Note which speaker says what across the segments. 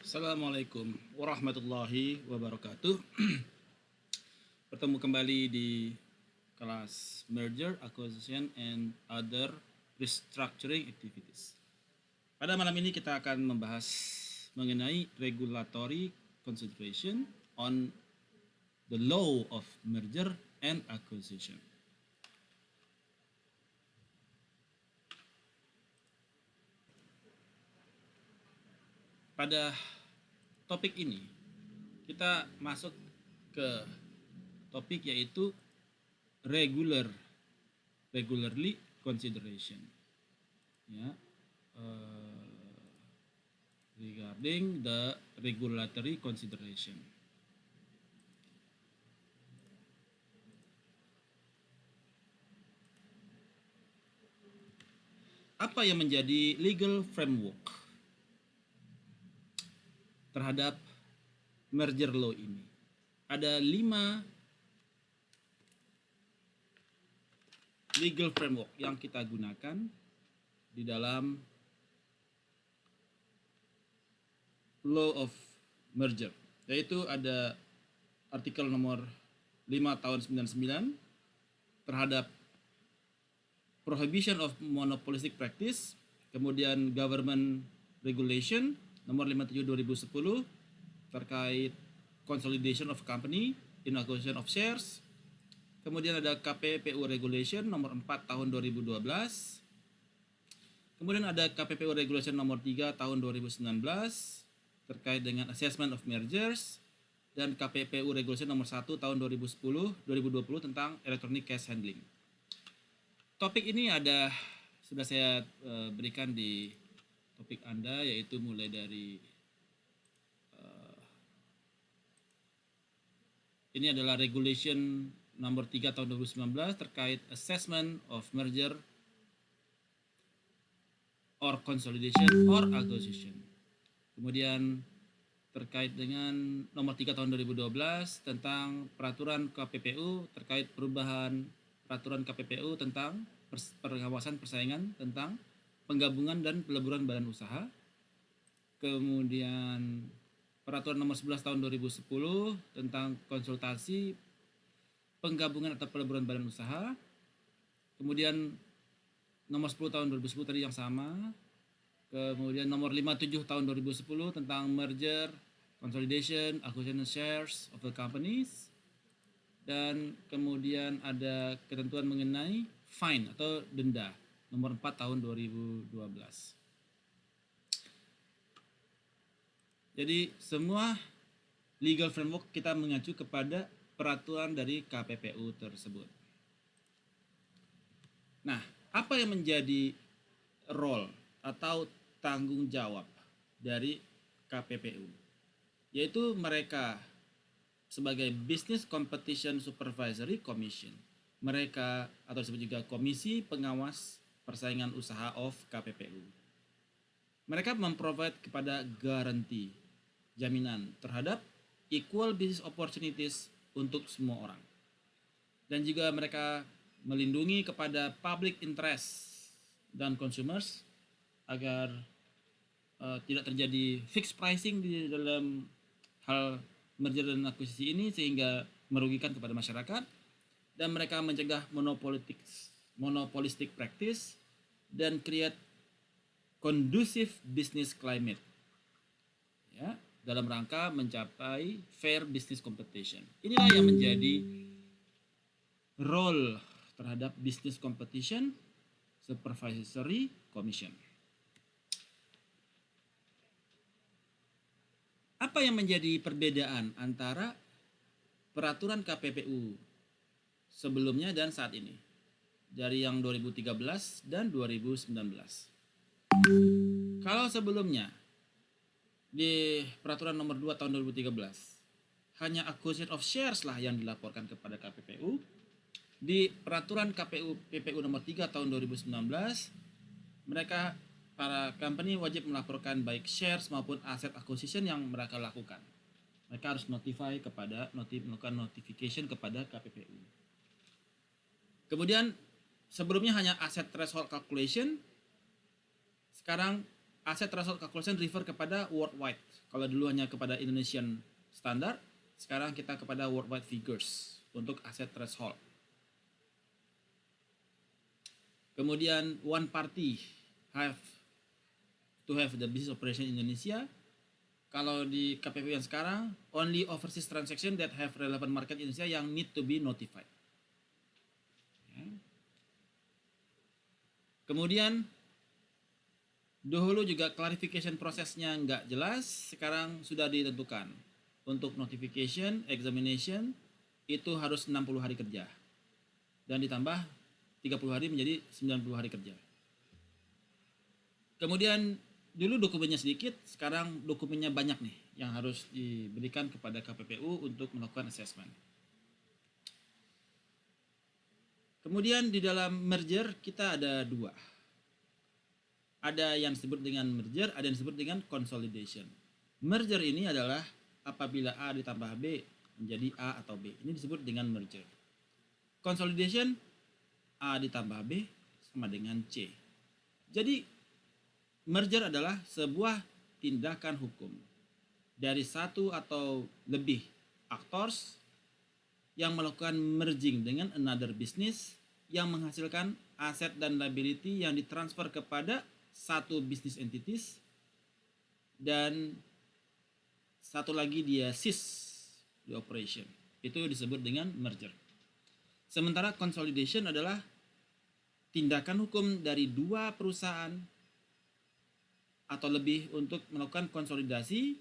Speaker 1: Assalamualaikum warahmatullahi wabarakatuh. Bertemu kembali di kelas Merger, Acquisition, and Other Restructuring Activities. Pada malam ini kita akan membahas mengenai regulatory consideration on the law of merger and acquisition. Pada topik ini kita masuk ke topik yaitu regularly consideration, ya, regarding the regulatory consideration. Apa yang menjadi legal framework terhadap merger law ini? Ada 5 legal framework yang kita gunakan di dalam law of merger, yaitu ada artikel nomor 5 tahun 99 terhadap prohibition of monopolistic practice, kemudian government regulation nomor 57 2010 terkait consolidation of company in acquisition of shares. Kemudian ada KPPU regulation nomor 4 tahun 2012. Kemudian ada KPPU regulation nomor 3 tahun 2019 terkait dengan assessment of mergers, dan KPPU regulation nomor 1 tahun 2020 tentang electronic cash handling. Topik ini sudah saya berikan di topik Anda, yaitu mulai dari ini adalah regulation nomor 3 tahun 2019 terkait assessment of merger or consolidation or acquisition. Kemudian terkait dengan nomor 3 tahun 2012 tentang peraturan KPPU terkait perubahan peraturan KPPU tentang pengawasan persaingan tentang penggabungan dan peleburan badan usaha. Kemudian peraturan nomor 11 tahun 2010 tentang konsultasi penggabungan atau peleburan badan usaha. Kemudian nomor 10 tahun 2010 tadi yang sama. Kemudian nomor 57 tahun 2010 tentang merger, consolidation, acquisition shares of the companies. Dan kemudian ada ketentuan mengenai fine atau denda nomor 4 tahun 2012. Jadi semua legal framework kita mengacu kepada peraturan dari KPPU tersebut. Nah, apa yang menjadi role atau tanggung jawab dari KPPU? Yaitu mereka sebagai Business Competition Supervisory Commission. Mereka atau disebut juga Komisi Pengawas Persaingan Usaha of KPPU. Mereka memprovide kepada garansi, jaminan terhadap equal business opportunities untuk semua orang. Dan juga mereka melindungi kepada public interest dan consumers agar tidak terjadi fixed pricing di dalam hal merger dan akuisisi ini sehingga merugikan kepada masyarakat, dan mereka mencegah monopolistic practice dan create conducive business climate, ya, dalam rangka mencapai fair business competition. Inilah yang menjadi role terhadap Business Competition Supervisory Commission. Apa yang menjadi perbedaan antara peraturan KPPU sebelumnya dan saat ini, dari yang 2013 dan 2019? Kalau sebelumnya di peraturan nomor 2 tahun 2013 hanya acquisition of shares lah yang dilaporkan kepada KPPU, di peraturan PPU nomor 3 tahun 2019 para company wajib melaporkan baik shares maupun aset acquisition yang mereka lakukan. Mereka harus melakukan notification kepada KPPU. Kemudian sebelumnya hanya asset threshold calculation, sekarang Asset threshold calculation refer kepada worldwide. Kalau dulu hanya kepada Indonesian standard, sekarang kita kepada worldwide figures untuk asset threshold. Kemudian one party have to have the business operation in Indonesia. Kalau di KPPU yang sekarang, only overseas transaction that have relevant market Indonesia yang need to be notified. Ya. Kemudian dahulu juga clarification prosesnya nggak jelas, sekarang sudah ditentukan. Untuk notification, examination itu harus 60 hari kerja. Dan ditambah 30 hari menjadi 90 hari kerja. Kemudian dulu dokumennya sedikit, sekarang dokumennya banyak nih yang harus diberikan kepada KPPU untuk melakukan assessment. Kemudian di dalam merger kita ada dua. Ada yang disebut dengan merger, ada yang disebut dengan consolidation. Merger ini adalah apabila A ditambah B menjadi A atau B. Ini disebut dengan merger. Consolidation, A ditambah B sama dengan C. Jadi merger adalah sebuah tindakan hukum dari satu atau lebih actors yang melakukan merging dengan another business yang menghasilkan aset dan liability yang ditransfer kepada satu business entities, dan satu lagi dia cease the operation. Itu disebut dengan merger. Sementara consolidation adalah tindakan hukum dari dua perusahaan atau lebih untuk melakukan konsolidasi,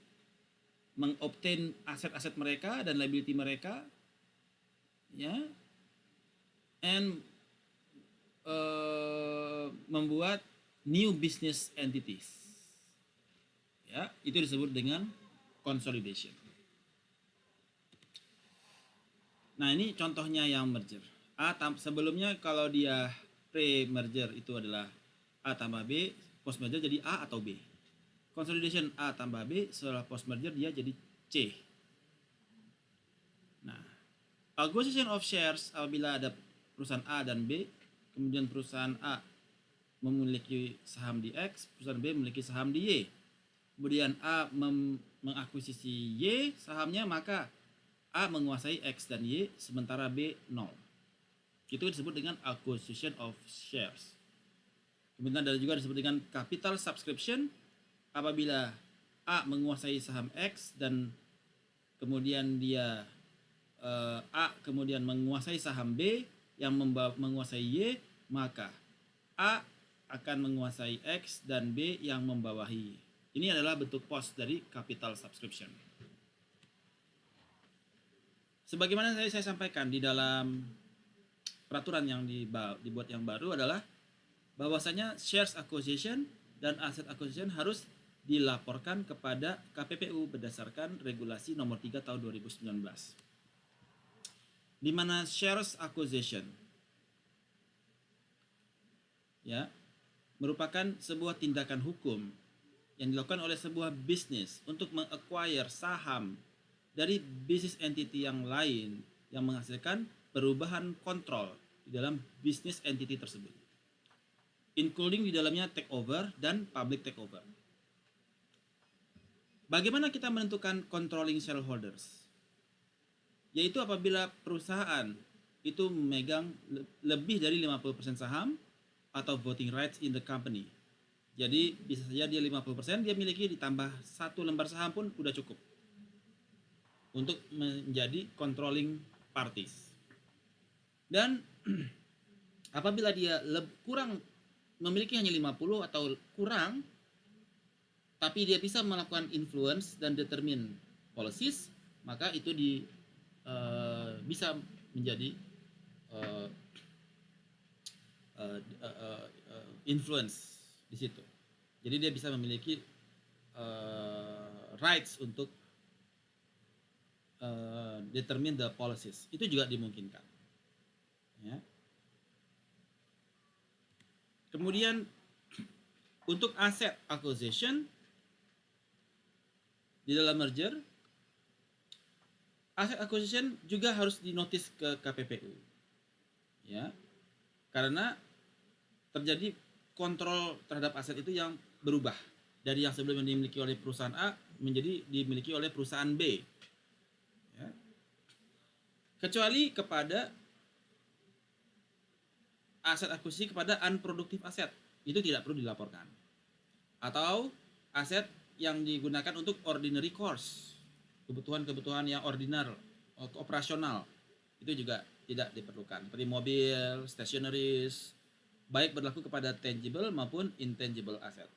Speaker 1: mengobtain aset-aset mereka dan liability mereka, ya, and membuat new business entities. Ya, itu disebut dengan consolidation. Nah, ini contohnya yang merger. Sebelumnya kalau dia pre-merger itu adalah A tambah B, post-merger jadi A atau B. Consolidation A tambah B, setelah post-merger dia jadi C. Nah, acquisition of shares apabila ada perusahaan A dan B, kemudian perusahaan A memiliki saham di X, perusahaan B memiliki saham di Y. Kemudian A mengakuisisi Y sahamnya, maka A menguasai X dan Y, sementara B 0. Itu disebut dengan acquisition of shares. Kemudian ada juga disebut dengan capital subscription, apabila A menguasai saham X dan kemudian dia A kemudian menguasai saham B yang menguasai Y, maka A akan menguasai X dan B yang membawahi. Ini adalah bentuk post dari capital subscription. Sebagaimana saya sampaikan di dalam peraturan yang dibuat yang baru adalah bahwasanya shares acquisition dan asset acquisition harus dilaporkan kepada KPPU berdasarkan regulasi nomor 3 tahun 2019. Di mana shares acquisition ya merupakan sebuah tindakan hukum yang dilakukan oleh sebuah bisnis untuk meng-acquire saham dari bisnis entity yang lain yang menghasilkan perubahan kontrol di dalam bisnis entity tersebut, including di dalamnya takeover dan public takeover. Bagaimana kita menentukan controlling shareholders? Yaitu apabila perusahaan itu memegang lebih dari 50% saham atau voting rights in the company. Jadi bisa saja dia 50% dia miliki, ditambah satu lembar saham pun udah cukup untuk menjadi controlling parties. Dan apabila dia kurang, memiliki hanya 50 atau kurang, tapi dia bisa melakukan influence dan determine policies, maka itu bisa menjadi influence di situ. Jadi dia bisa memiliki rights untuk determine the policies. Itu juga dimungkinkan. Ya. Kemudian untuk asset acquisition di dalam merger, asset acquisition juga harus dinotis ke KPPU. Ya. Karena terjadi kontrol terhadap aset itu yang berubah dari yang sebelumnya dimiliki oleh perusahaan A menjadi dimiliki oleh perusahaan B. Ya. Kecuali kepada aset akuisisi kepada unproductive aset, itu tidak perlu dilaporkan. Atau aset yang digunakan untuk ordinary course, kebutuhan-kebutuhan yang ordinar, operasional, itu juga tidak diperlukan. Seperti mobil, stationeries, baik berlaku kepada tangible maupun intangible asset.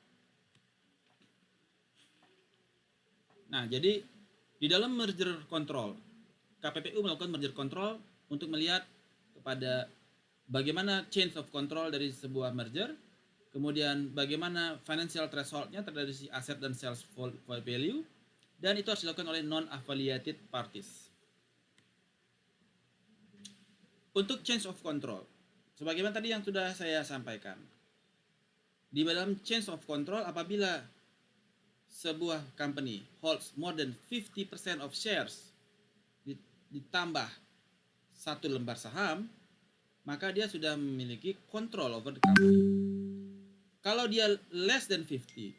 Speaker 1: Nah, jadi di dalam merger control, KPPU melakukan merger control untuk melihat kepada bagaimana change of control dari sebuah merger, kemudian bagaimana financial threshold-nya terhadap si aset dan sales value, dan itu harus dilakukan oleh non-affiliated parties. Untuk change of control, sebagaimana tadi yang sudah saya sampaikan, di dalam change of control apabila sebuah company holds more than 50% of shares ditambah satu lembar saham, maka dia sudah memiliki control over the company. Kalau dia less than 50,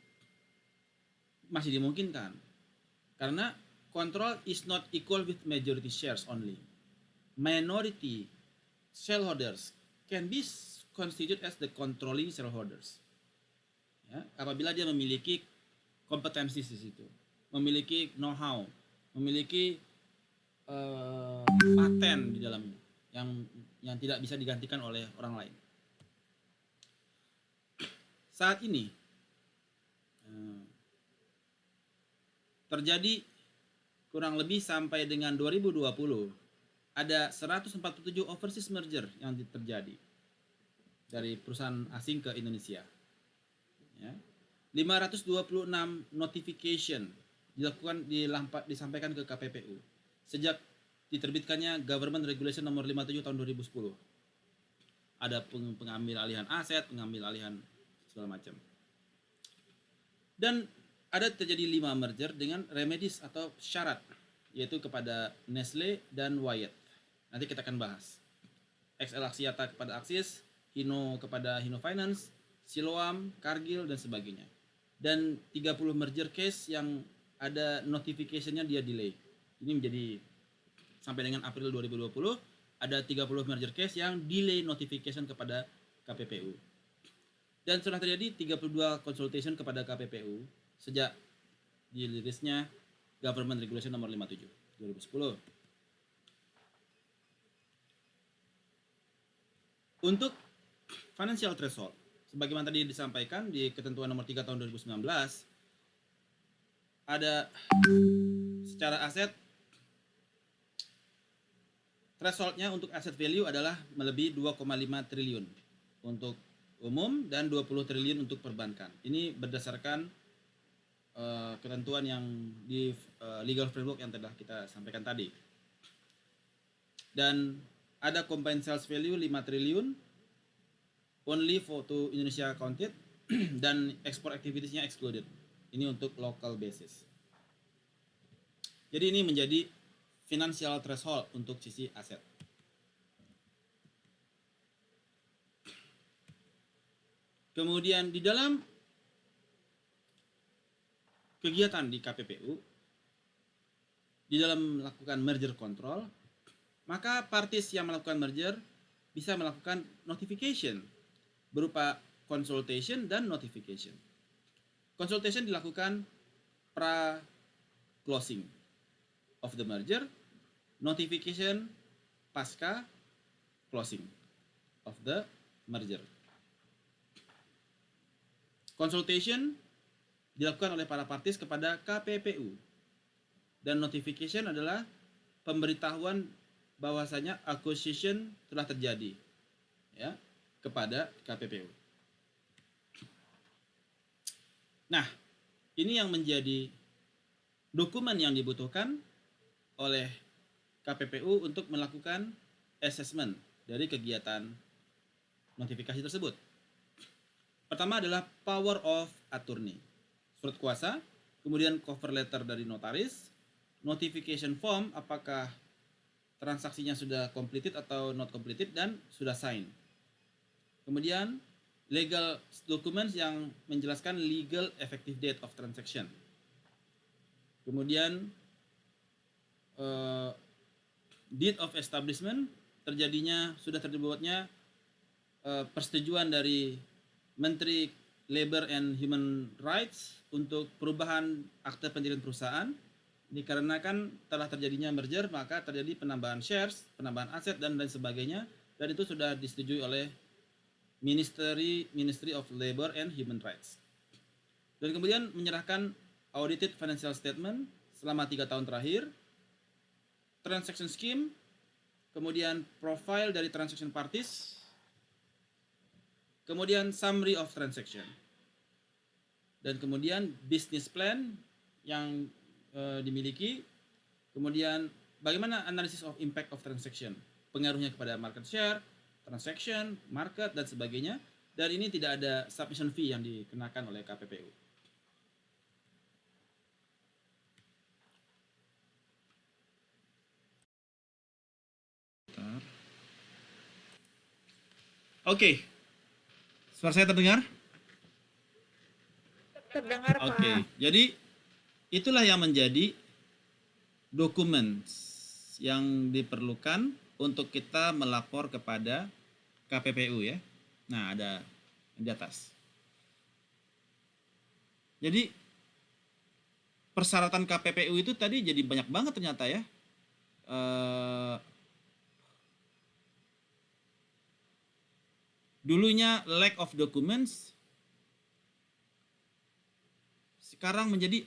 Speaker 1: masih dimungkinkan. Karena control is not equal with majority shares only. Minority shareholders can be constituted as the controlling shareholders. Ya, apabila dia memiliki kompetensi di situ, memiliki know-how, memiliki paten di dalamnya yang tidak bisa digantikan oleh orang lain. Saat ini terjadi kurang lebih sampai dengan 2020 ada 147 overseas merger yang terjadi dari perusahaan asing ke Indonesia. Ya. 526 notification disampaikan ke KPPU sejak diterbitkannya Government Regulation nomor 57 tahun 2010. Ada pengambil alihan aset, pengambil alihan segala macam. Dan ada terjadi 5 merger dengan remedies atau syarat, yaitu kepada Nestle dan Wyeth. Nanti kita akan bahas. XL Axiata kepada Axis, Hino kepada Hino Finance, Siloam, Cargill, dan sebagainya. Dan 30 merger case yang ada notification-nya dia delay. Ini menjadi sampai dengan April 2020 ada 30 merger case yang delay notification kepada KPPU. Dan sudah terjadi 32 consultation kepada KPPU sejak dirilisnya Government Regulation nomor 57 2010. Untuk financial threshold, sebagaimana tadi disampaikan di ketentuan nomor 3 tahun 2019, ada secara aset thresholdnya untuk asset value adalah melebihi 2,5 triliun untuk umum dan 20 triliun untuk perbankan. Ini berdasarkan ketentuan yang di legal framework yang telah kita sampaikan tadi. Dan ada combined sales value 5 triliun only for to Indonesia counted dan export activities-nya excluded. Ini untuk local basis. Jadi ini menjadi financial threshold untuk sisi aset. Kemudian di dalam kegiatan di KPPU, di dalam melakukan merger control, maka parties yang melakukan merger bisa melakukan notification berupa consultation dan notification. Consultation dilakukan pra-closing of the merger, notification pasca closing of the merger. Consultation dilakukan oleh para parties kepada KPPU dan notification adalah pemberitahuan bahwasanya acquisition telah terjadi, ya, kepada KPPU. Nah, ini yang menjadi dokumen yang dibutuhkan oleh KPPU untuk melakukan assessment dari kegiatan notifikasi tersebut. Pertama adalah power of attorney, surat kuasa, kemudian cover letter dari notaris, notification form apakah transaksinya sudah completed atau not completed dan sudah sign. Kemudian legal documents yang menjelaskan legal effective date of transaction. Kemudian deed of establishment, sudah terdibuatnya persetujuan dari Menteri Labor and Human Rights untuk perubahan akte pendirian perusahaan. Dikarenakan telah terjadinya merger, maka terjadi penambahan shares, penambahan aset, dan lain sebagainya, dan itu sudah disetujui oleh Ministry of Labor and Human Rights. Dan kemudian menyerahkan audited financial statement selama 3 tahun terakhir, transaction scheme, kemudian profile dari transaction parties, kemudian summary of transaction, dan kemudian business plan yang dimiliki, kemudian bagaimana analisis of impact of transaction, pengaruhnya kepada market share, transaction, market, dan sebagainya, dan ini tidak ada submission fee yang dikenakan oleh KPPU. Oke, suara saya terdengar?
Speaker 2: Terdengar, Pak.
Speaker 1: Oke, jadi itulah yang menjadi dokumen yang diperlukan untuk kita melapor kepada KPPU ya. Nah, ada di atas. Jadi persyaratan KPPU itu tadi jadi banyak banget ternyata ya. Dulunya lack of documents, sekarang menjadi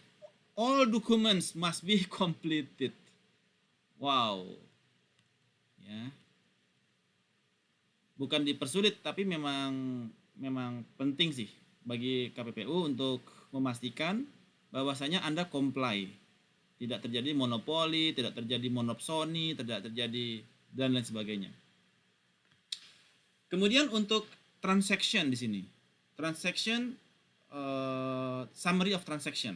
Speaker 1: all documents must be completed. Wow. Ya. Bukan dipersulit, tapi memang penting sih bagi KPPU untuk memastikan bahwasanya Anda comply. Tidak terjadi monopoli, tidak terjadi monopsoni, tidak terjadi dan lain sebagainya. Kemudian untuk transaction di sini. Transaction summary of transaction.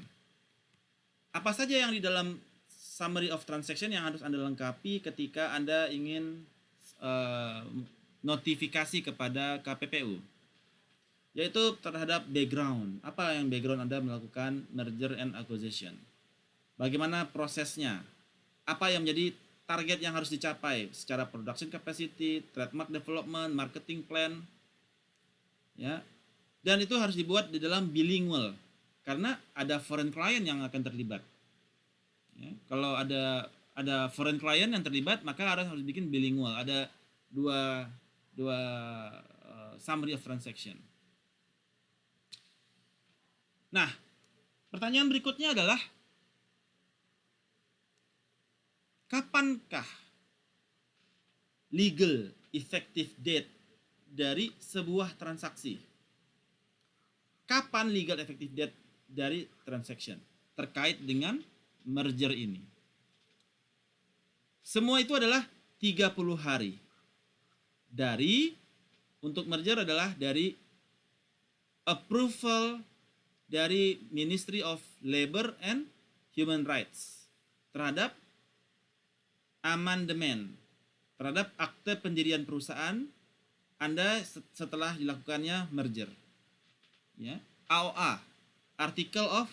Speaker 1: Apa saja yang di dalam summary of transaction yang harus Anda lengkapi ketika Anda ingin notifikasi kepada KPPU? Yaitu terhadap background. Apa yang background Anda melakukan merger and acquisition? Bagaimana prosesnya? Apa yang menjadi target yang harus dicapai secara production capacity, trademark development, marketing plan, ya. Dan itu harus dibuat di dalam bilingual karena ada foreign client yang akan terlibat. Ya, kalau ada foreign client yang terlibat, maka harus bikin bilingual. Ada dua summary of transaction. Nah, pertanyaan berikutnya adalah kapankah legal effective date dari sebuah transaksi? Kapan legal effective date dari transaction terkait dengan merger ini? Semua itu adalah 30 hari. Untuk merger adalah dari approval dari Ministry of Labor and Human Rights terhadap amandemen terhadap akte pendirian perusahaan Anda setelah dilakukannya merger. Ya, AOA, Article of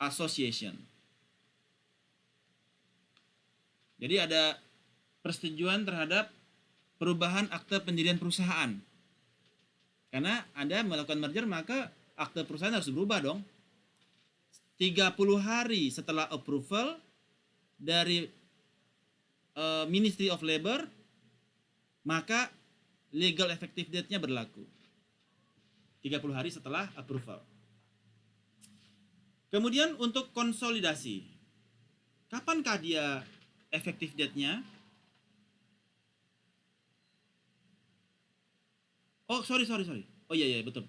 Speaker 1: Association. Jadi ada persetujuan terhadap perubahan akte pendirian perusahaan. Karena Anda melakukan merger, maka akte perusahaan harus berubah dong. 30 hari setelah approval dari Ministry of Labor, maka legal effective date-nya berlaku. 30 hari setelah approval. Kemudian untuk konsolidasi. Kapankah dia effective date-nya? Oh, sorry. Oh iya, betul.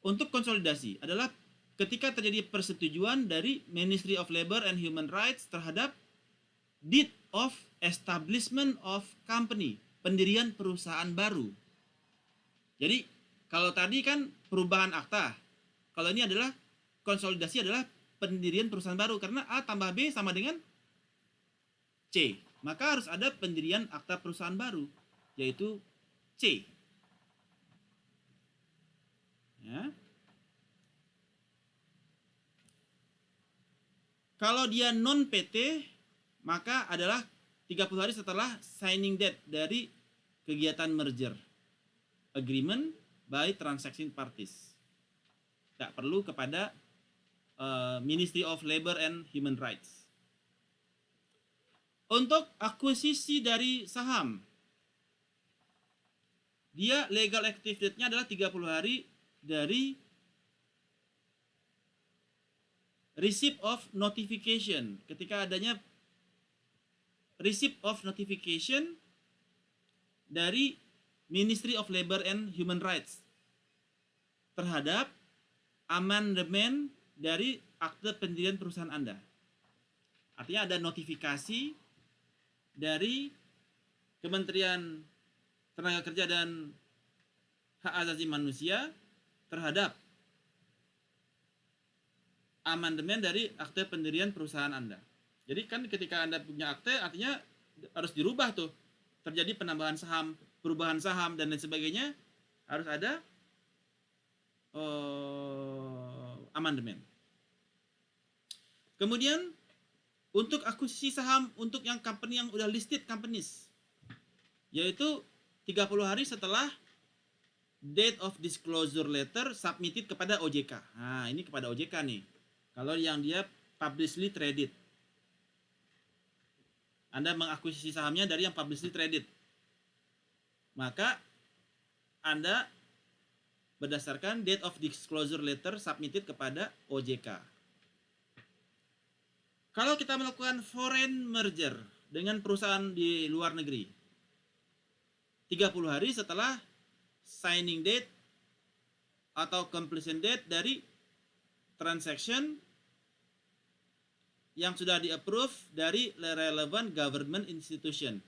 Speaker 1: Untuk konsolidasi adalah ketika terjadi persetujuan dari Ministry of Labor and Human Rights terhadap deed of establishment of company, pendirian perusahaan baru. Jadi, kalau tadi kan perubahan akta. Kalau ini adalah konsolidasi adalah pendirian perusahaan baru karena A tambah B sama dengan C. Maka harus ada pendirian akta perusahaan baru, yaitu C. Ya. Kalau dia non PT, maka adalah 30 hari setelah signing date dari kegiatan merger agreement by transaction parties. Tidak perlu kepada Ministry of Labor and Human Rights. Untuk akuisisi dari saham, dia legal active date-nya adalah 30 hari dari receipt of notification. Ketika adanya receipt of notification dari Ministry of Labor and Human Rights terhadap amandemen dari akte pendirian perusahaan Anda. Artinya ada notifikasi dari Kementerian Tenaga Kerja dan Hak Asasi Manusia terhadap amandemen dari akte pendirian perusahaan Anda. Jadi kan ketika Anda punya akte, artinya harus dirubah tuh. Terjadi penambahan saham, perubahan saham, dan lain sebagainya, harus ada amandemen. Kemudian untuk akuisisi saham untuk yang company yang udah listed companies, yaitu 30 hari setelah date of disclosure letter submitted kepada OJK. Nah, ini kepada OJK nih. Kalau yang dia publicly traded. Anda mengakuisisi sahamnya dari yang publicly traded. Maka Anda berdasarkan date of disclosure letter submitted kepada OJK. Kalau kita melakukan foreign merger dengan perusahaan di luar negeri, 30 hari setelah signing date atau completion date dari transaction yang sudah di-approve dari relevant government institution.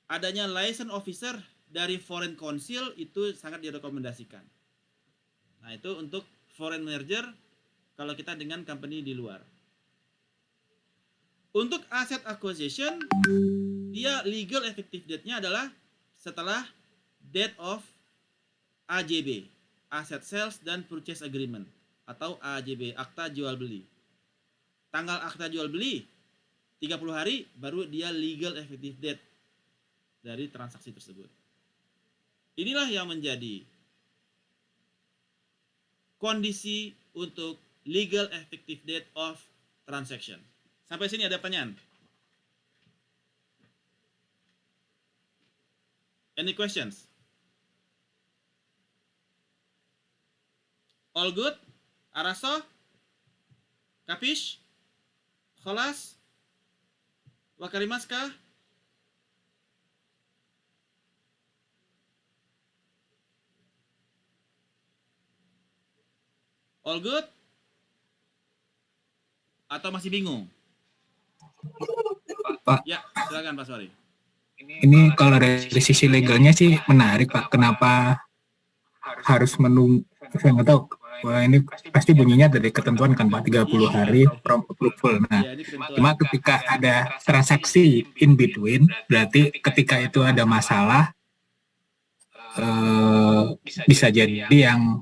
Speaker 1: Adanya license officer dari foreign council itu sangat direkomendasikan. Nah, itu untuk foreign merger kalau kita dengan company di luar. Untuk asset acquisition, dia legal effective date-nya adalah setelah date of AJB, Asset Sales dan Purchase Agreement, atau AJB, Akta Jual Beli. Tanggal akta jual beli 30 hari baru dia legal effective date dari transaksi tersebut. Inilah yang menjadi kondisi untuk legal effective date of transaction. Sampai sini ada pertanyaan? Any questions? All good? Araso? Kapish? Kholas? Wakarimaska? All good? Atau masih bingung?
Speaker 2: Pak,
Speaker 1: Ya, silakan Pak Suari.
Speaker 2: ini kalau dari sisi legalnya sih menarik Pak. Kenapa harus menunggu? Saya nggak tahu. Wah, ini pasti bunyinya dari ketentuan kan Pak, 30 hari from approval. Nah,
Speaker 1: Ya, ini ketentuan.
Speaker 2: cuma ketika ada transaksi in between, berarti ketika itu ada masalah, bisa jadi yang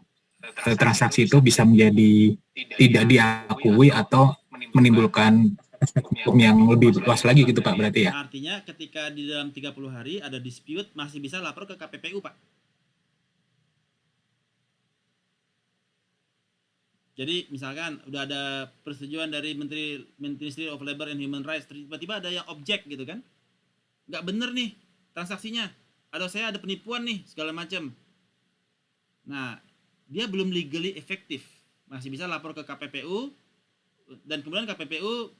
Speaker 2: transaksi itu bisa menjadi tidak diakui atau menimbulkan hukum yang lebih luas lagi gitu Pak, berarti ya.
Speaker 1: Artinya ketika di dalam 30 hari ada dispute masih bisa lapor ke KPPU Pak. Jadi misalkan udah ada persetujuan dari Ministry of Labor and Human Rights, tiba-tiba ada yang objek gitu kan, nggak bener nih transaksinya, atau saya ada penipuan nih segala macam. Nah, dia belum legally efektif, masih bisa lapor ke KPPU, dan kemudian KPPU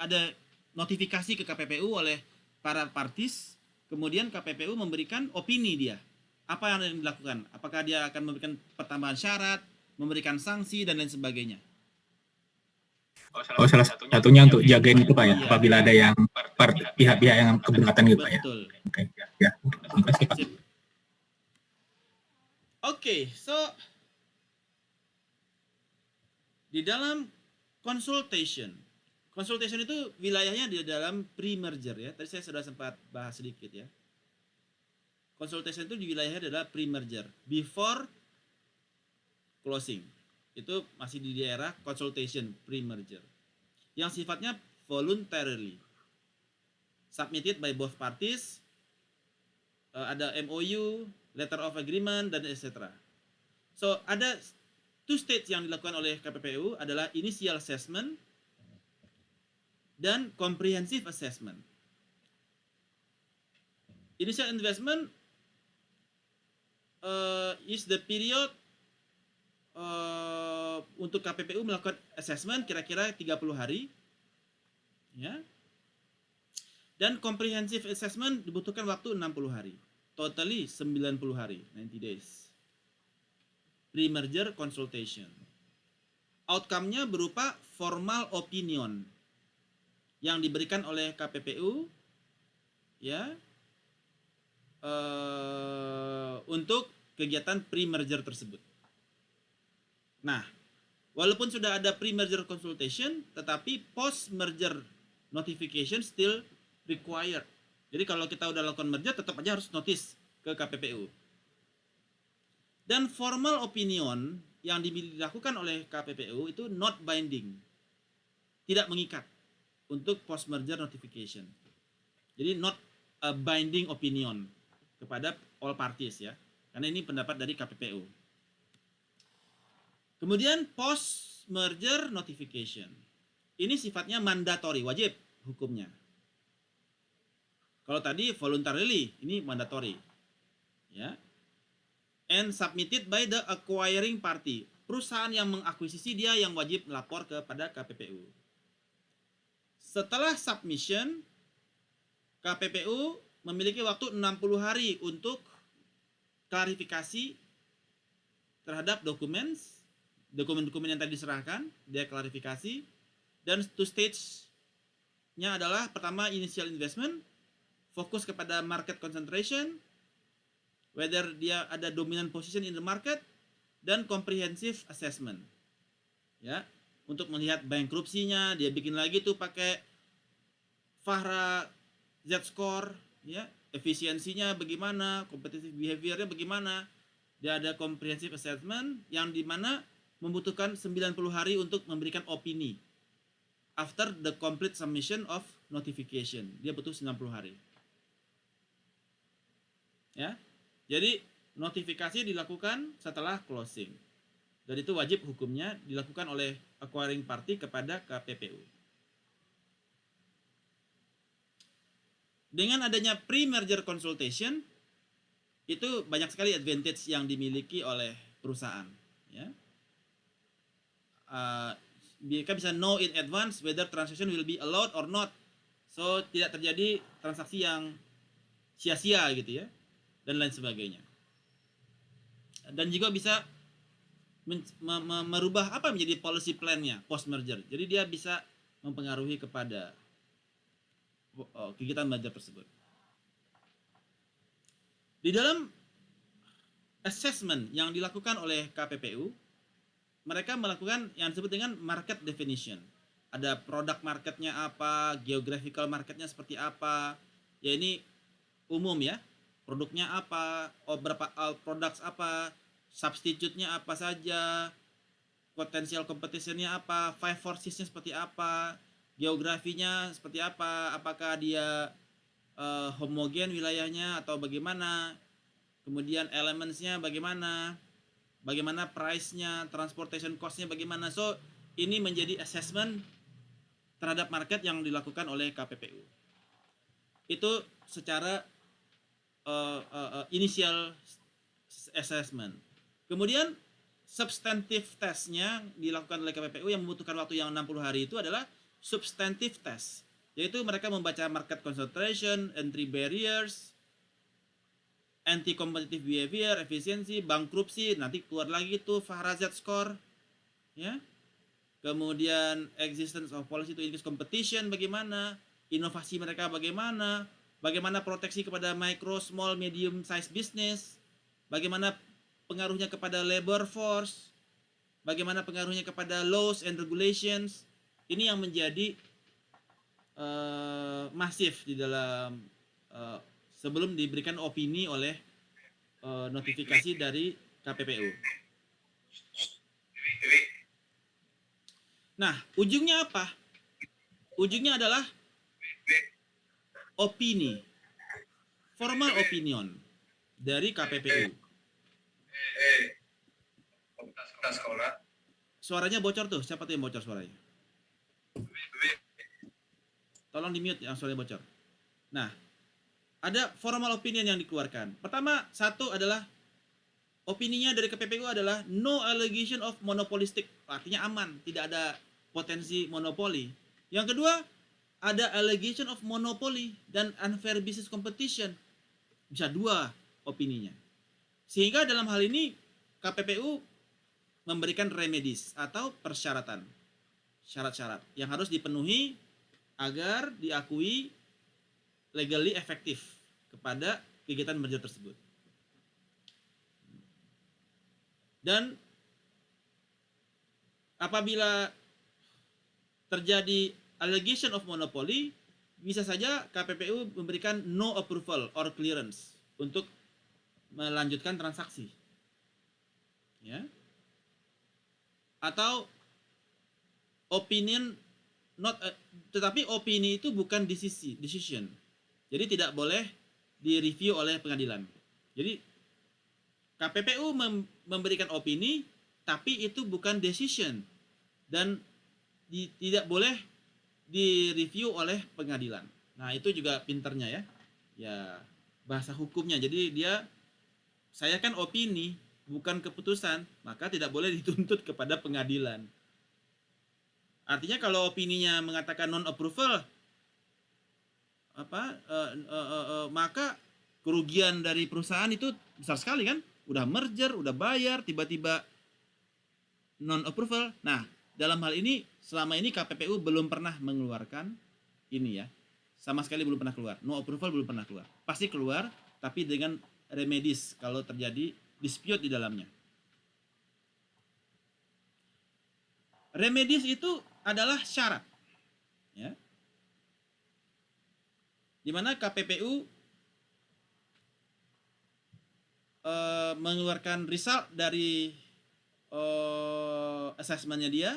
Speaker 1: ada notifikasi ke KPPU oleh para parties, kemudian KPPU memberikan opini dia. Apa yang dilakukan? Apakah dia akan memberikan pertambahan syarat, memberikan sanksi, dan lain sebagainya.
Speaker 2: Oh, salah satunya untuk jagain itu Pak ya,
Speaker 1: Iya.
Speaker 2: apabila ada yang pihak-pihak yang keberatan gitu Pak ya.
Speaker 1: Betul.
Speaker 2: Oke, ya. Terima kasih Pak.
Speaker 1: Sip. Oke, so di dalam consultation itu wilayahnya di dalam pre-merger ya. Tadi saya sudah sempat bahas sedikit ya. consultation itu di wilayahnya adalah pre-merger, before closing. Itu masih di daerah consultation pre-merger. Yang sifatnya voluntarily. Submitted by both parties, ada MOU, letter of agreement, dan etc. So, ada two stage yang dilakukan oleh KPPU adalah initial assessment dan comprehensive assessment. Initial investment is the period untuk KPPU melakukan assessment kira-kira 30 hari, ya. Dan comprehensive assessment dibutuhkan waktu 60 hari. Totally 90 hari, 90 days. Pre-merger consultation. Outcome-nya berupa formal opinion yang diberikan oleh KPPU, ya, untuk kegiatan pre-merger tersebut. Nah, walaupun sudah ada pre-merger consultation, tetapi post-merger notification still required. Jadi kalau kita udah lakukan merger, tetap aja harus notice ke KPPU. Dan formal opinion yang dilakukan oleh KPPU itu not binding, tidak mengikat untuk post-merger notification. Jadi not a binding opinion kepada all parties, ya, karena ini pendapat dari KPPU. Kemudian post-merger notification. Ini sifatnya mandatory, wajib hukumnya. Kalau tadi voluntarily, ini mandatory. Ya. And submitted by the acquiring party. Perusahaan yang mengakuisisi dia yang wajib melapor kepada KPPU. Setelah submission, KPPU memiliki waktu 60 hari untuk klarifikasi terhadap dokumen yang tadi diserahkan, dia klarifikasi. Dan two stage-nya adalah pertama initial investment, fokus kepada market concentration, whether dia ada dominant position in the market, dan comprehensive assessment. Ya, untuk melihat bankruptcy-nya, dia bikin lagi tuh pakai Fahra Z-score, ya, efisiensinya bagaimana, competitive behavior-nya bagaimana. Dia ada comprehensive assessment yang dimana membutuhkan 90 hari untuk memberikan opini. After the complete submission of notification, dia butuh 90 hari. Ya, jadi notifikasi dilakukan setelah closing, dan itu wajib hukumnya dilakukan oleh acquiring party kepada KPPU. Dengan adanya pre-merger consultation, itu banyak sekali advantage yang dimiliki oleh perusahaan. Ya, mereka bisa know in advance whether transaction will be allowed or not, so tidak terjadi transaksi yang sia-sia gitu ya, dan lain sebagainya. Dan juga bisa merubah apa menjadi policy plan-nya post merger. Jadi dia bisa mempengaruhi kepada kegiatan merger tersebut. Di dalam assessment yang dilakukan oleh KPPU, mereka melakukan yang disebut dengan market definition. Ada produk marketnya apa, geographical marketnya seperti apa. Ya, ini umum ya. Produknya apa, berapa products apa, substitute-nya apa saja, potensial competition-nya apa, five forces-nya seperti apa, geografinya seperti apa, apakah dia homogen wilayahnya atau bagaimana, kemudian elements-nya bagaimana, bagaimana price-nya, transportation cost-nya bagaimana. So, ini menjadi assessment terhadap market yang dilakukan oleh KPPU. Itu secara initial assessment. Kemudian substantive test-nya dilakukan oleh KPPU yang membutuhkan waktu yang 60 hari itu adalah substantive test, yaitu mereka membaca market concentration, entry barriers, anti-competitive behavior, efisiensi, bankruptcy, nanti keluar lagi tuh Fahra Z-score, ya. Kemudian existence of policy to increase competition bagaimana, inovasi mereka bagaimana, bagaimana proteksi kepada micro, small, medium size business, bagaimana pengaruhnya kepada labor force, bagaimana pengaruhnya kepada laws and regulations. Ini yang menjadi masif di dalam sebelum diberikan opini oleh notifikasi dari KPPU. Nah, ujungnya apa? Ujungnya adalah opini, formal opinion dari KPPU. Suaranya bocor tuh, siapa tuh yang bocor suaranya? Tolong di mute yang suaranya bocor. Nah, ada formal opinion yang dikeluarkan. Pertama, satu adalah opininya dari KPPU adalah no allegation of monopolistic, artinya aman, tidak ada potensi monopoli. Yang kedua, ada allegation of monopoly dan unfair business competition. Bisa dua opininya. Sehingga dalam hal ini KPPU memberikan remedies atau persyaratan, syarat-syarat yang harus dipenuhi agar diakui legally efektif kepada kegiatan merger tersebut. Dan apabila terjadi allegation of monopoly, bisa saja KPPU memberikan no approval or clearance untuk melanjutkan transaksi. Ya. Atau opinion not tetapi opini itu bukan decision. Jadi tidak boleh direview oleh pengadilan. Jadi KPPU memberikan opini tapi itu bukan decision dan tidak boleh direview oleh pengadilan. Nah, itu juga pinternya ya. Ya, bahasa hukumnya. Jadi saya kan opini, bukan keputusan, maka tidak boleh dituntut kepada pengadilan. Artinya kalau opininya mengatakan non approval maka kerugian dari perusahaan itu besar sekali kan? Udah merger, udah bayar, tiba-tiba non approval. Nah, dalam hal ini selama ini KPPU belum pernah mengeluarkan ini ya. Sama sekali belum pernah keluar. No approval belum pernah keluar. Pasti keluar tapi dengan remedies kalau terjadi dispute di dalamnya. Remedies itu adalah syarat. Ya. Di mana KPPU mengeluarkan result dari assessmentnya dia.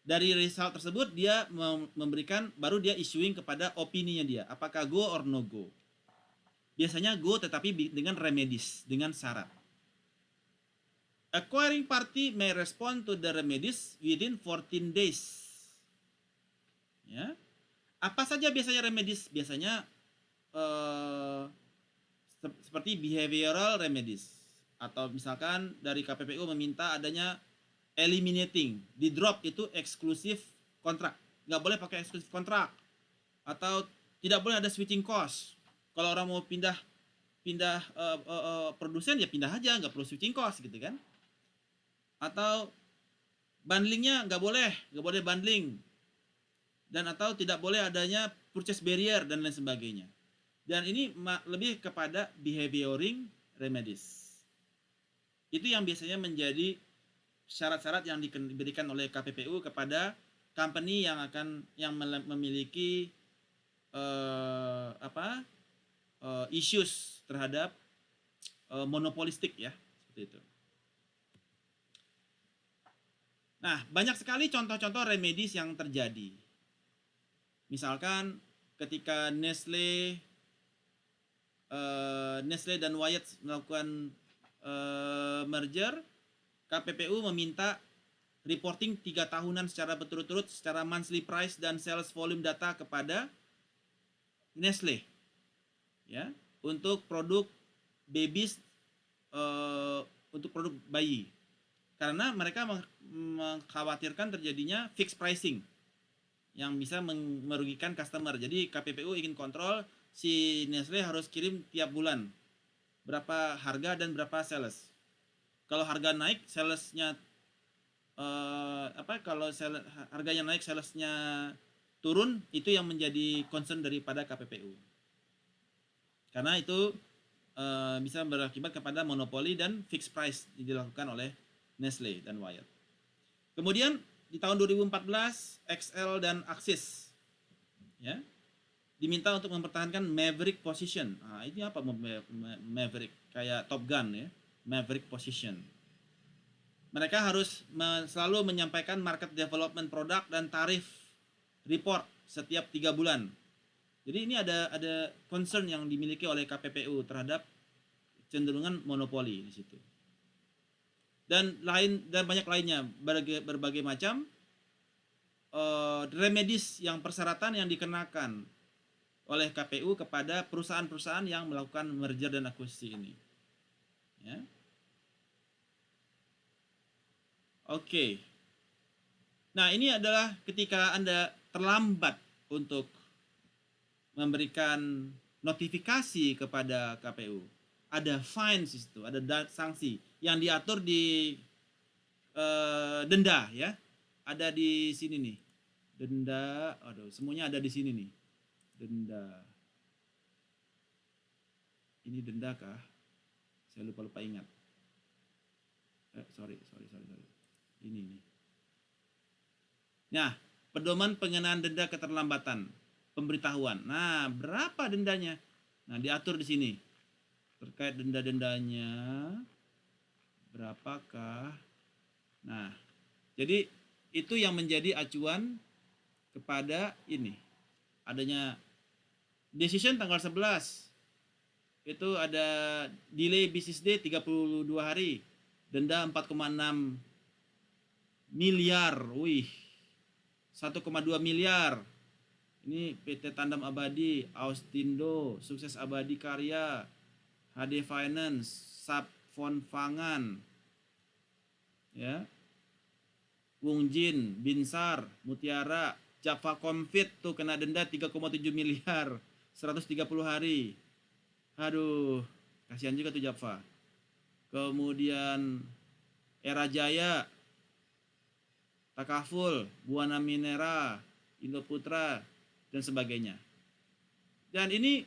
Speaker 1: Dari result tersebut dia memberikan, baru dia issuing kepada opininya dia, apakah go or no go. Biasanya go tetapi dengan remedies, dengan syarat. Acquiring party may respond to the remedies within 14 days. Ya. Apa saja biasanya remedies? Biasanya seperti behavioral remedies. Atau misalkan dari KPPU meminta adanya eliminating, di drop itu eksklusif kontrak, nggak boleh pakai eksklusif kontrak, atau tidak boleh ada switching cost. Kalau orang mau pindah produsen ya pindah aja, nggak perlu switching cost gitu kan. Atau bundlingnya nggak boleh bundling, dan atau tidak boleh adanya purchase barrier dan lain sebagainya. Dan ini lebih kepada behavioring remedies. Itu yang biasanya menjadi syarat-syarat yang diberikan oleh KPPU kepada company yang memiliki issues terhadap monopolistik ya, seperti itu. Nah, banyak sekali contoh-contoh remedies yang terjadi. Misalkan ketika Nestle dan Wyeth melakukan merger, KPPU meminta reporting 3 tahunan secara berturut-turut secara monthly price dan sales volume data kepada Nestle ya, untuk produk babies, untuk produk bayi, karena mereka mengkhawatirkan terjadinya fixed pricing yang bisa merugikan customer. Jadi KPPU ingin kontrol si Nestle harus kirim tiap bulan berapa harga dan berapa sales. Kalau harga naik, salesnya kalau harganya naik, salesnya turun, itu yang menjadi concern daripada KPPU. Karena itu bisa berakibat kepada monopoli dan fixed price dilakukan oleh Nestle dan Wyeth. Kemudian di tahun 2014, XL dan Axis ya diminta untuk mempertahankan Maverick position. Nah, ini apa Maverick? Kayak Top Gun ya. maverick position. Mereka harus selalu menyampaikan market development product dan tarif report setiap 3 bulan. Jadi ini ada concern yang dimiliki oleh KPPU terhadap cenderungan monopoli di situ. Dan banyak lainnya, berbagai macam remedies yang persyaratan yang dikenakan oleh KPU kepada perusahaan-perusahaan yang melakukan merger dan akuisisi ini. Ya. Oke. Nah, ini adalah ketika Anda terlambat untuk memberikan notifikasi kepada KPU. Ada fines itu, ada sanksi yang diatur di denda ya. Ada di sini nih. Denda, aduh, semuanya ada di sini nih. Denda. Ini denda kah? Saya lupa ingat. Sorry. Ini nih. Nah, pedoman pengenaan denda keterlambatan, pemberitahuan. Nah, berapa dendanya? Nah, diatur di sini. Terkait denda-dendanya, berapakah? Nah, jadi itu yang menjadi acuan kepada ini. Adanya decision tanggal 11. Itu ada delay business day 32 hari. Denda 4,6 miliar. Wih. 1,2 miliar. Ini PT Tandem Abadi, Austindo, Sukses Abadi Karya, HD Finance, Sapfon Pangan, ya, Wungjin, Binsar, Mutiara, Java Confit tuh kena denda 3,7 miliar, 130 hari. Aduh, kasihan juga tuh Java. Kemudian Era Jaya, Takaful, Buana Minera, Indoputra, dan sebagainya. Dan ini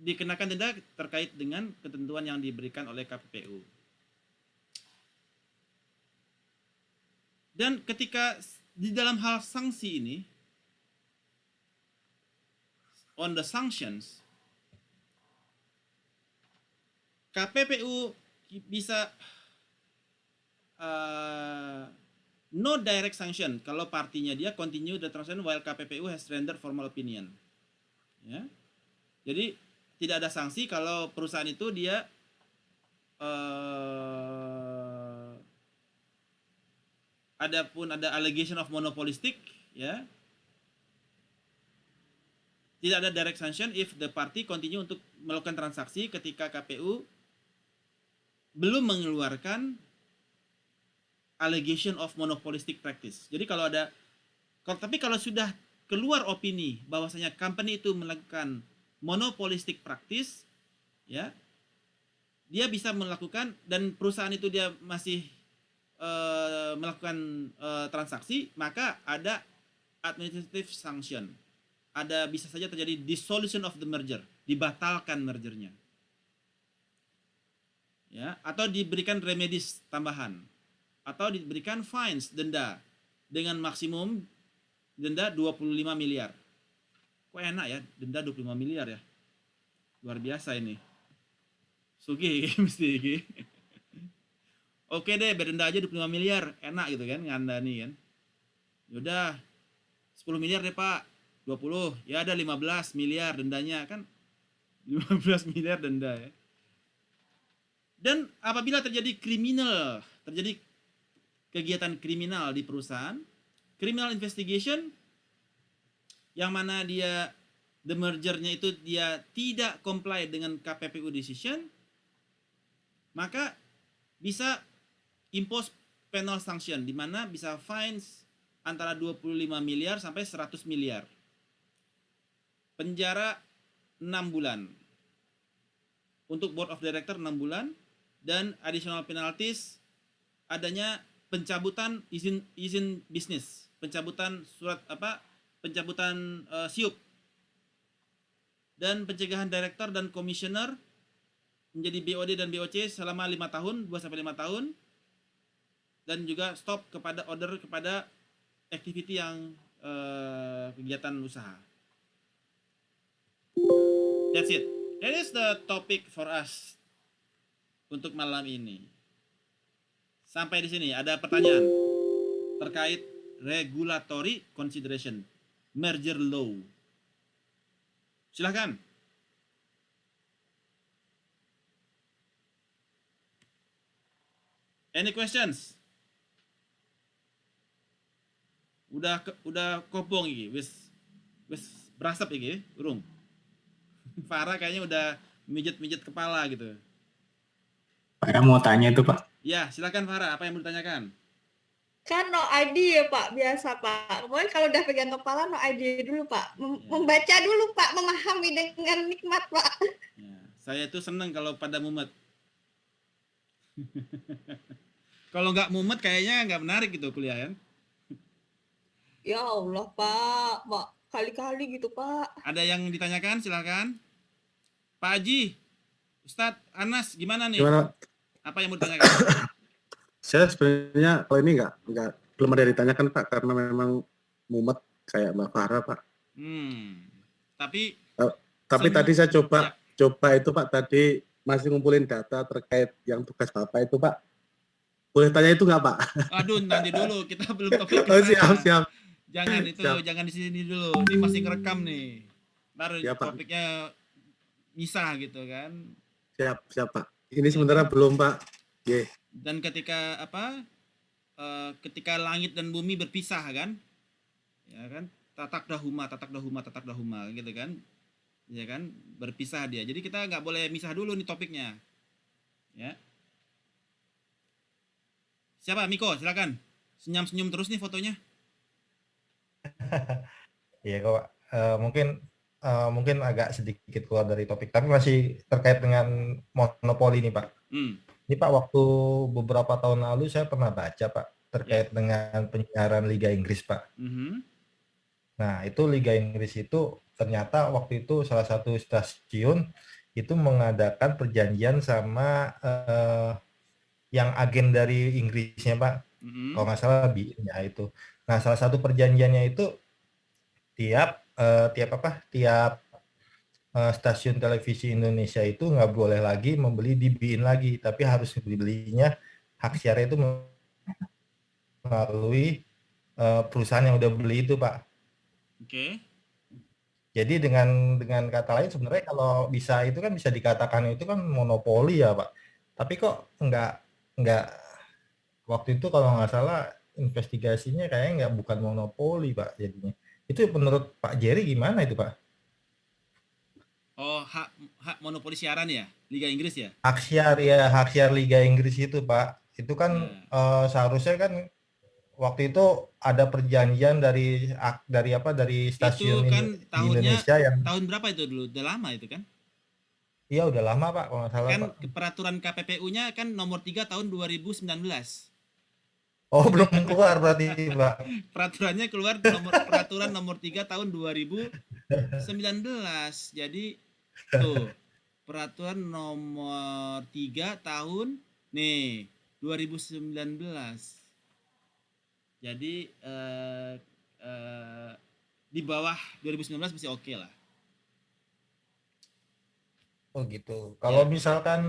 Speaker 1: dikenakan denda terkait dengan ketentuan yang diberikan oleh KPPU. Dan ketika di dalam hal sanksi ini, on the sanctions, KPPU bisa no direct sanction kalau partinya dia continue the transaction while KPPU has rendered formal opinion. Ya. Jadi tidak ada sanksi kalau perusahaan itu dia ada allegation of monopolistic, ya. Tidak ada direct sanction if the party continue untuk melakukan transaksi ketika KPU belum mengeluarkan allegation of monopolistic practice. Jadi tapi kalau sudah keluar opini bahwasanya company itu melakukan monopolistic practice, ya, dia bisa melakukan, dan perusahaan itu dia masih melakukan transaksi, maka ada administrative sanction. Bisa saja terjadi dissolution of the merger, dibatalkan mergernya, ya, atau diberikan remedies tambahan, atau diberikan fines, denda dengan maksimum denda 25 miliar. Kok enak ya, denda 25 miliar ya. Luar biasa ini. Sugih mesti. Oke deh, berdenda aja 25 miliar, enak gitu kan, ngandani kan. Yaudah, 10 miliar deh Pak, 20, ya ada 15 miliar dendanya kan. 15 miliar denda ya. Dan apabila terjadi kegiatan kriminal di perusahaan, criminal investigation, yang mana the mergernya itu dia tidak comply dengan KPPU decision, maka bisa impose penal sanction, di mana bisa fines antara 25 miliar sampai 100 miliar. Penjara 6 bulan. Untuk board of director 6 bulan, dan additional penalties adanya pencabutan izin bisnis, pencabutan SIUP, dan pencegahan direktur dan komisioner menjadi BOD dan BOC selama 5 tahun, 2-5 tahun, dan juga stop order kepada activity yang kegiatan usaha. That's it. That is the topic for us untuk malam ini. Sampai di sini ada pertanyaan terkait regulatory consideration, merger law. Silahkan. Any questions? Udah kopong iki, wis berasap iki, urung. Farah kayaknya udah mijet-mijet kepala gitu.
Speaker 2: Farah mau tanya itu Pak.
Speaker 1: Ya, silakan Farah, apa yang mau ditanyakan?
Speaker 3: Kan no ID ya Pak, biasa Pak. Pokoknya kalau udah pegang kepala no ID dulu Pak. Membaca dulu Pak, memahami dengan nikmat Pak.
Speaker 1: Ya, saya tuh seneng kalau pada mumet. Kalau nggak mumet kayaknya nggak menarik gitu kuliah kan?
Speaker 3: Ya Allah Pak, kali-kali gitu Pak.
Speaker 1: Ada yang ditanyakan, silakan. Pak Haji, Ustadz Anas, gimana nih?
Speaker 4: Gimana?
Speaker 1: Apa yang mau ditanyakan?
Speaker 4: Saya sebenarnya kalau ini nggak belum ada ditanyakan Pak, karena memang mumet kayak Mbak Farah Pak. Tapi tadi saya coba itu Pak, tadi masih ngumpulin data terkait yang tugas Bapak itu Pak. Boleh tanya itu nggak Pak?
Speaker 1: Aduh, nanti dulu, kita belum topik.
Speaker 4: Oh, siap.
Speaker 1: Jangan itu, jangan di sini dulu. Ini masih ngerekam nih. Ntar ya, topiknya misah gitu kan.
Speaker 4: Siap Pak. Ini sementara belum Pak. Yeah.
Speaker 1: Dan ketika ketika langit dan bumi berpisah kan, ya kan, tatak dahuma gitu kan, ya kan, berpisah dia. Jadi kita nggak boleh misah dulu nih topiknya, ya. Siapa? Miko, silakan. Senyum terus nih fotonya.
Speaker 5: Iya kok, mungkin agak sedikit keluar dari topik, tapi masih terkait dengan monopoli nih Pak. Ini Pak, waktu beberapa tahun lalu saya pernah baca Pak terkait dengan penyiaran Liga Inggris Pak. Nah itu Liga Inggris itu ternyata waktu itu salah satu stasiun itu mengadakan perjanjian sama yang agen dari Inggrisnya Pak, kalau nggak salah BIN-nya itu. Nah salah satu perjanjiannya itu tiap stasiun televisi Indonesia itu nggak boleh lagi membeli di BIN lagi, tapi harus dibelinya hak siarnya itu melalui perusahaan yang udah beli itu Pak. Oke. Jadi dengan kata lain sebenarnya kalau bisa itu kan bisa dikatakan itu kan monopoli ya Pak. Tapi kok nggak waktu itu kalau nggak salah investigasinya kayaknya bukan monopoli Pak jadinya. Itu menurut Pak Jerry gimana itu Pak?
Speaker 1: Oh, hak monopoli siaran ya, Liga Inggris ya?
Speaker 5: Hak siar Liga Inggris itu Pak. Itu kan seharusnya kan waktu itu ada perjanjian dari stasiun
Speaker 1: itu kan
Speaker 5: di Indonesia yang
Speaker 1: tahun berapa itu dulu? Udah lama itu kan?
Speaker 5: Iya udah lama Pak kalau nggak salah
Speaker 1: kan
Speaker 5: Pak.
Speaker 1: Peraturan KPPU-nya kan nomor 3 tahun 2019.
Speaker 5: Oh belum keluar berarti Pak.
Speaker 1: Peraturannya keluar peraturan nomor 3 tahun 2019. Jadi tuh peraturan nomor 3 tahun 2019. Jadi di bawah 2019 masih oke lah.
Speaker 5: Oh gitu. Kalau misalkan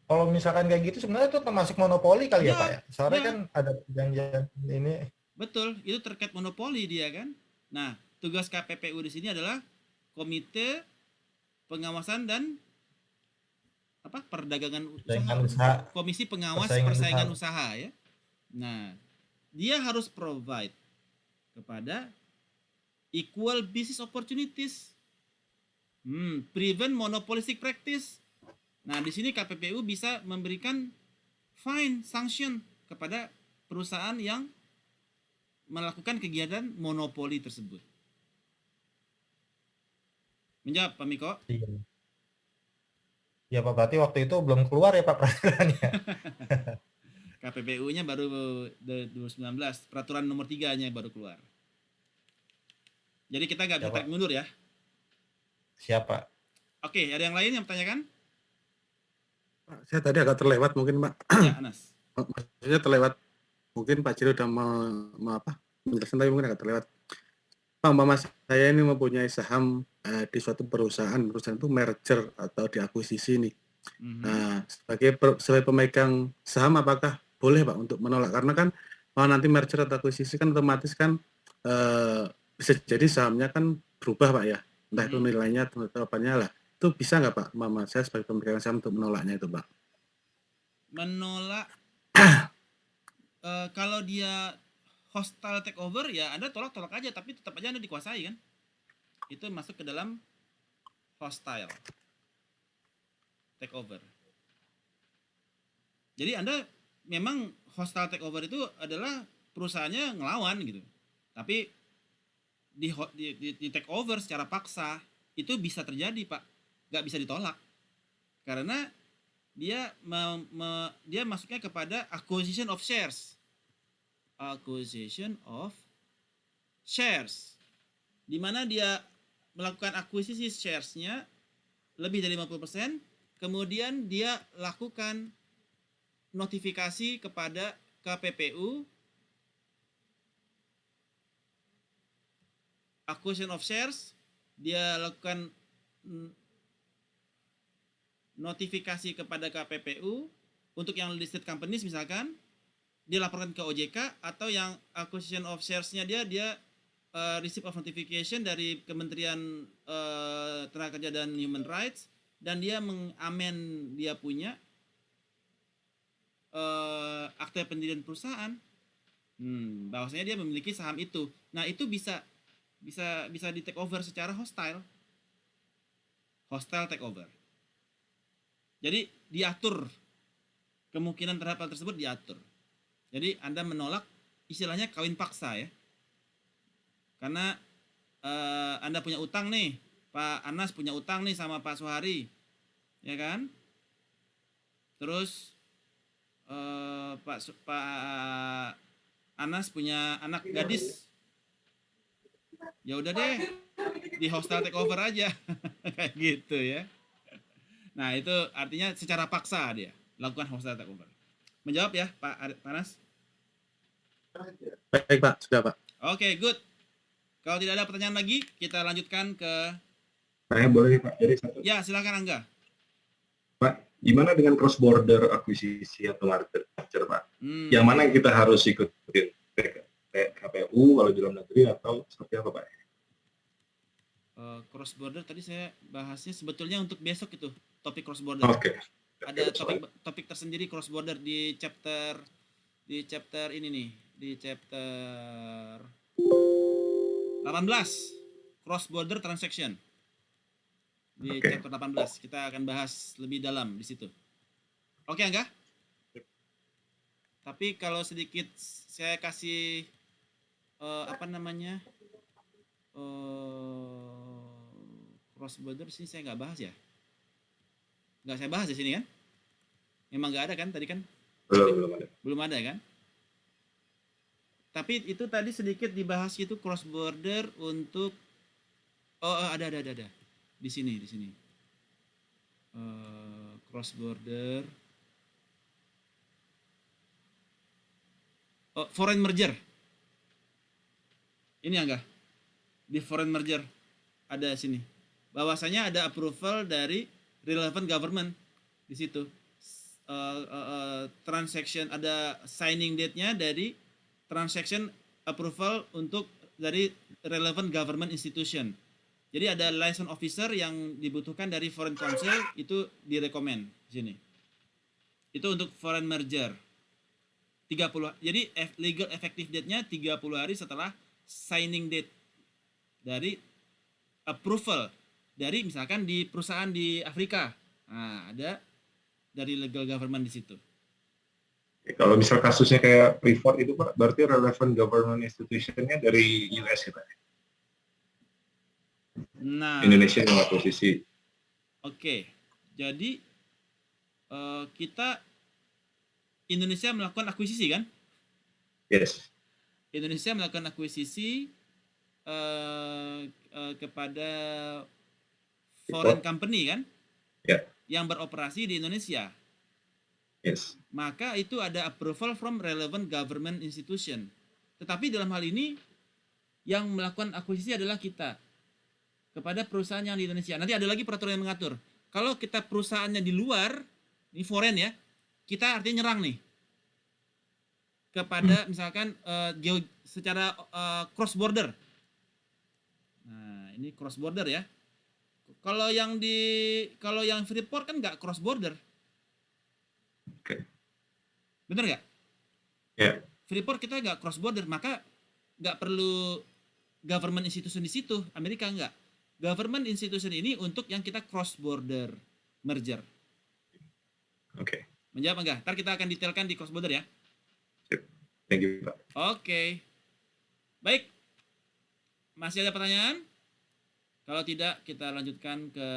Speaker 5: kalau misalkan kayak gitu sebenarnya itu termasuk monopoli kali ya Pak ya? Soalnya kan ada perjanjian ini.
Speaker 1: Betul, itu terkait monopoli dia kan. Nah, tugas KPPU di sini adalah Komite Pengawasan dan Perdagangan Usaha. Komisi Pengawas Persaingan Usaha ya. Nah, dia harus provide kepada equal business opportunities. Prevent monopolistic practice. Nah, di sini KPPU bisa memberikan fine, sanction kepada perusahaan yang melakukan kegiatan monopoli tersebut. Menjawab Pak Miko?
Speaker 5: Iya. Ya Pak, berarti waktu itu belum keluar ya Pak peraturannya.
Speaker 1: KPPU-nya baru 2019, peraturan nomor 3-nya baru keluar. Jadi kita nggak bisa tarik mundur ya.
Speaker 5: Siapa?
Speaker 1: Oke, ada yang lain yang bertanyakan?
Speaker 4: Saya tadi agak terlewat mungkin Pak.
Speaker 1: Ya, Anas.
Speaker 4: Maksudnya terlewat. Mungkin Pak Ciro udah menjelaskan, tapi mungkin agak terlewat. Pak, mama saya ini mempunyai saham di suatu perusahaan itu merger atau diakuisisi nih. Nah, sebagai pemegang saham apakah boleh Pak untuk menolak? Karena kan kalau nanti merger atau akuisisi kan otomatis kan bisa jadi sahamnya kan berubah Pak ya. Entah itu nilainya atau apanya lah. Itu bisa nggak Pak, Mama saya sebagai pemegang saham untuk menolaknya itu Pak?
Speaker 1: Menolak kalau dia hostile takeover ya Anda tolak aja, tapi tetap aja Anda dikuasai kan. Itu masuk ke dalam hostile takeover. Jadi Anda memang hostile takeover itu adalah perusahaannya ngelawan gitu. Tapi di take over secara paksa itu bisa terjadi Pak, nggak bisa ditolak karena dia dia masuknya kepada acquisition of shares, di mana dia melakukan akuisisi sharesnya lebih dari 50%, kemudian dia lakukan notifikasi kepada KPPU acquisition of shares, dia lakukan notifikasi kepada KPPU untuk yang listed companies misalkan, dia laporkan ke OJK, atau yang acquisition of shares-nya dia receipt of notification dari Kementerian Tenaga Kerja dan Human Rights, dan dia mengamen dia punya akte pendirian perusahaan, bahwasanya dia memiliki saham itu. Nah, itu bisa di take over secara hostile takeover. Jadi diatur, kemungkinan terhadap hal tersebut diatur. Jadi Anda menolak istilahnya kawin paksa ya. Karena Anda punya utang nih, Pak Anas punya utang nih sama Pak Suhari, ya kan? Terus Pak Anas punya anak gadis. Ya udah deh, di hostile takeover aja. Kayak gitu ya. Nah, itu artinya secara paksa dia lakukan hostile takeover. Menjawab ya, Pak Anas?
Speaker 4: Baik Pak, sudah Pak.
Speaker 1: Oke, good. Kalau tidak ada pertanyaan lagi, kita lanjutkan ke...
Speaker 6: Saya boleh Pak, jadi satu.
Speaker 1: Ya, silakan Angga.
Speaker 6: Pak, gimana dengan cross border akuisisi atau merger Pak? Yang mana yang kita harus ikutin? KPU kalau di dalam negeri atau seperti apa Pak?
Speaker 1: Cross border tadi saya bahasnya sebetulnya untuk besok itu topik cross border.
Speaker 6: Oke.
Speaker 1: Ada topik tersendiri cross border di chapter ini nih, di chapter 18 cross border transaction. Di chapter 18 kita akan bahas lebih dalam di situ. Oke, Angga? Tapi kalau sedikit saya kasih cross border sini saya nggak bahas ya. Nggak saya bahas di sini kan? Memang nggak ada kan tadi kan? Belum ada kan? Tapi itu tadi sedikit dibahas itu cross border untuk ada. Di sini. Cross border. Foreign merger. Ini Angga. Di foreign merger ada sini. Bahwasanya ada approval dari relevant government di situ. Transaction ada signing date-nya dari transaction approval untuk dari relevant government institution. Jadi ada license officer yang dibutuhkan dari foreign council, itu direkomend di sini. Itu untuk foreign merger. 30. Jadi legal effective date-nya 30 hari setelah signing date dari approval dari misalkan di perusahaan di Afrika. Nah, ada dari legal government di situ.
Speaker 6: Kalau misal kasusnya kayak Freeport itu Pak, berarti relevant government institution-nya dari US ya Pak?
Speaker 1: Nah,
Speaker 6: Indonesia yang posisi.
Speaker 1: Oke. Jadi kita Indonesia melakukan akuisisi kan?
Speaker 6: Yes.
Speaker 1: Indonesia melakukan akuisisi kepada foreign company kan?
Speaker 6: Ya.
Speaker 1: Yang beroperasi di Indonesia.
Speaker 6: Yes.
Speaker 1: Maka itu ada approval from relevant government institution. Tetapi dalam hal ini yang melakukan akuisisi adalah kita kepada perusahaan yang di Indonesia. Nanti ada lagi peraturan yang mengatur. kalau kita perusahaannya di luar, ini foreign ya, kita artinya nyerang nih kepada misalkan secara cross border. Nah, ini cross border ya. Kalau yang Freeport kan nggak cross border.
Speaker 6: Oke.
Speaker 1: Bener nggak?
Speaker 6: Ya.
Speaker 1: Freeport kita nggak cross border, maka nggak perlu government institution di situ. Amerika nggak. Government institution ini untuk yang kita cross border merger.
Speaker 6: Oke.
Speaker 1: Menjawab enggak? Ntar kita akan detailkan di cross border ya.
Speaker 6: Thank you, Pak.
Speaker 1: Oke. Baik. Masih ada pertanyaan? Kalau tidak, kita lanjutkan ke